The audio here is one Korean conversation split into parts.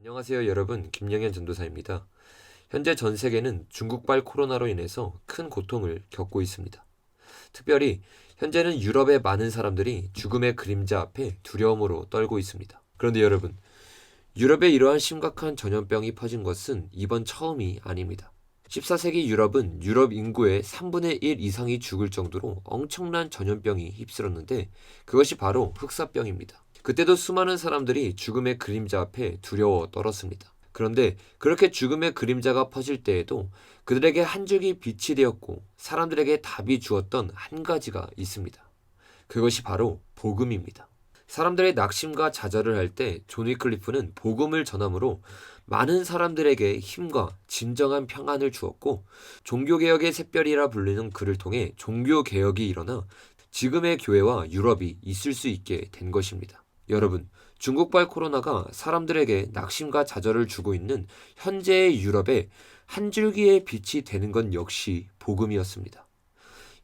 안녕하세요 여러분, 김영현 전도사입니다. 현재 전 세계는 중국발 코로나로 인해서 큰 고통을 겪고 있습니다. 특별히 현재는 유럽의 많은 사람들이 죽음의 그림자 앞에 두려움으로 떨고 있습니다. 그런데 여러분, 유럽에 이러한 심각한 전염병이 퍼진 것은 이번 처음이 아닙니다. 14세기 유럽은 유럽 인구의 3분의 1 이상이 죽을 정도로 엄청난 전염병이 휩쓸었는데 그것이 바로 흑사병입니다. 그때도 수많은 사람들이 죽음의 그림자 앞에 두려워 떨었습니다. 그런데 그렇게 죽음의 그림자가 퍼질 때에도 그들에게 한 줄기 빛이 되었고 사람들에게 답이 주었던 한 가지가 있습니다. 그것이 바로 복음입니다. 사람들의 낙심과 좌절을 할 때 존 위클리프는 복음을 전함으로 많은 사람들에게 힘과 진정한 평안을 주었고, 종교개혁의 샛별이라 불리는 그를 통해 종교개혁이 일어나 지금의 교회와 유럽이 있을 수 있게 된 것입니다. 여러분, 중국발 코로나가 사람들에게 낙심과 좌절을 주고 있는 현재의 유럽에 한 줄기의 빛이 되는 건 역시 복음이었습니다.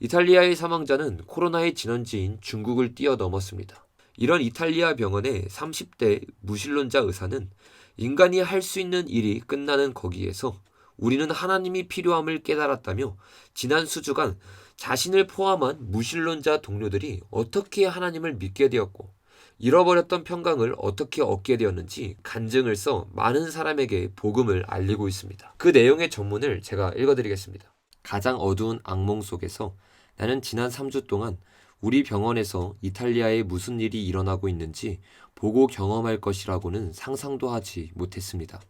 이탈리아의 사망자는 코로나의 진원지인 중국을 뛰어넘었습니다. 이런 이탈리아 병원의 30대 무신론자 의사는 인간이 할 수 있는 일이 끝나는 거기에서 우리는 하나님이 필요함을 깨달았다며 지난 수주간 자신을 포함한 무신론자 동료들이 어떻게 하나님을 믿게 되었고 잃어버렸던 평강을 어떻게 얻게 되었는지 간증을 써 많은 사람에게 복음을 알리고 있습니다. 그 내용의 전문을 제가 읽어드리겠습니다. 가장 어두운 악몽 속에서 나는 지난 3주 동안 우리 병원에서 이탈리아에 무슨 일이 일어나고 있는지 보고 경험할 것이라고는 상상도 하지 못했습니다.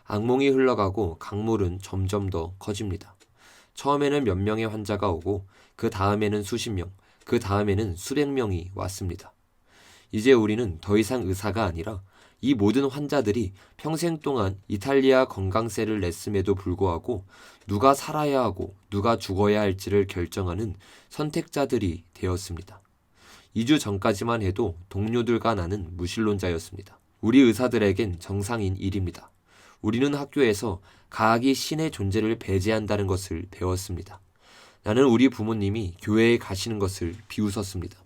악몽이 흘러가고 강물은 점점 더 커집니다. 처음에는 몇 명의 환자가 오고 그 다음에는 수십 명, 그 다음에는 수백 명이 왔습니다. 이제 우리는 더 이상 의사가 아니라 이 모든 환자들이 평생 동안 이탈리아 건강세를 냈음에도 불구하고 누가 살아야 하고 누가 죽어야 할지를 결정하는 선택자들이 되었습니다. 2주 전까지만 해도 동료들과 나는 무신론자였습니다. 우리 의사들에겐 정상인 일입니다. 우리는 학교에서 과학이 신의 존재를 배제한다는 것을 배웠습니다. 나는 우리 부모님이 교회에 가시는 것을 비웃었습니다.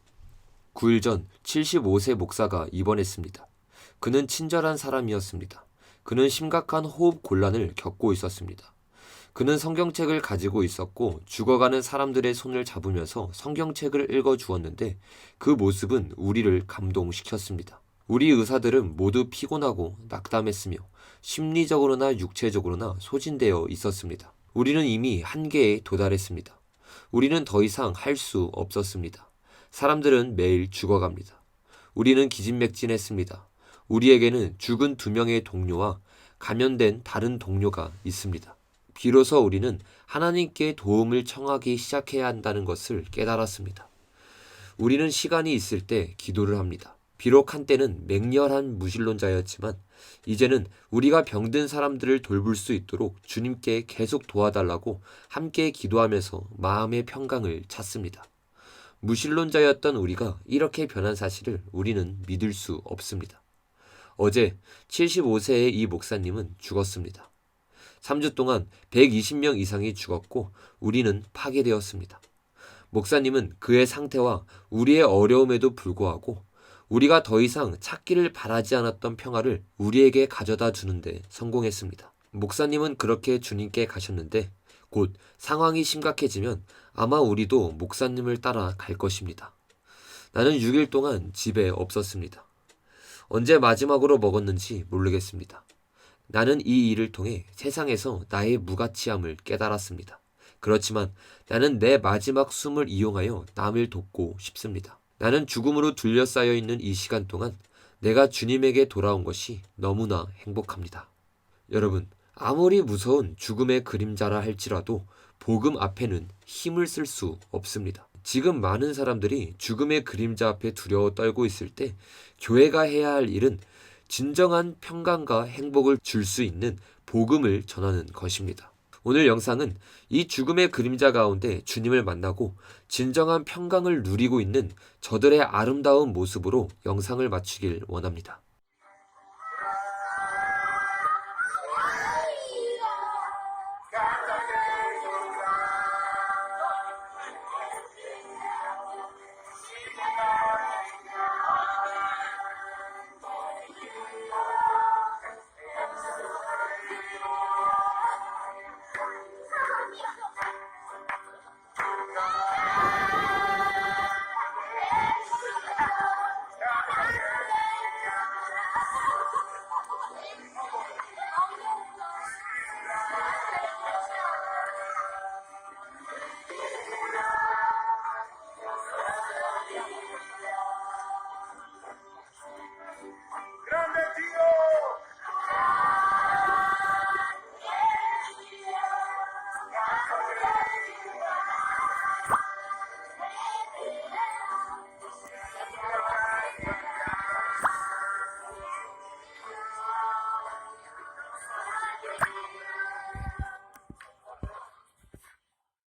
9일 전 75세 목사가 입원했습니다. 그는 친절한 사람이었습니다. 그는 심각한 호흡 곤란을 겪고 있었습니다. 그는 성경책을 가지고 있었고 죽어가는 사람들의 손을 잡으면서 성경책을 읽어주었는데 그 모습은 우리를 감동시켰습니다. 우리 의사들은 모두 피곤하고 낙담했으며 심리적으로나 육체적으로나 소진되어 있었습니다. 우리는 이미 한계에 도달했습니다. 우리는 더 이상 할 수 없었습니다. 사람들은 매일 죽어갑니다. 우리는 기진맥진했습니다. 우리에게는 죽은 2명의 동료와 감염된 다른 동료가 있습니다. 비로소 우리는 하나님께 도움을 청하기 시작해야 한다는 것을 깨달았습니다. 우리는 시간이 있을 때 기도를 합니다. 비록 한때는 맹렬한 무신론자였지만 이제는 우리가 병든 사람들을 돌볼 수 있도록 주님께 계속 도와달라고 함께 기도하면서 마음의 평강을 찾습니다. 무신론자였던 우리가 이렇게 변한 사실을 우리는 믿을 수 없습니다. 어제 75세의 이 목사님은 죽었습니다. 3주 동안 120명 이상이 죽었고 우리는 파괴되었습니다. 목사님은 그의 상태와 우리의 어려움에도 불구하고 우리가 더 이상 찾기를 바라지 않았던 평화를 우리에게 가져다 주는데 성공했습니다. 목사님은 그렇게 주님께 가셨는데 곧 상황이 심각해지면 아마 우리도 목사님을 따라 갈 것입니다. 나는 6일 동안 집에 없었습니다. 언제 마지막으로 먹었는지 모르겠습니다. 나는 이 일을 통해 세상에서 나의 무가치함을 깨달았습니다. 그렇지만 나는 내 마지막 숨을 이용하여 남을 돕고 싶습니다. 나는 죽음으로 둘러싸여 있는 이 시간 동안 내가 주님에게 돌아온 것이 너무나 행복합니다. 여러분, 아무리 무서운 죽음의 그림자라 할지라도 복음 앞에는 힘을 쓸 수 없습니다. 지금 많은 사람들이 죽음의 그림자 앞에 두려워 떨고 있을 때 교회가 해야 할 일은 진정한 평강과 행복을 줄 수 있는 복음을 전하는 것입니다. 오늘 영상은 이 죽음의 그림자 가운데 주님을 만나고 진정한 평강을 누리고 있는 저들의 아름다운 모습으로 영상을 마치길 원합니다.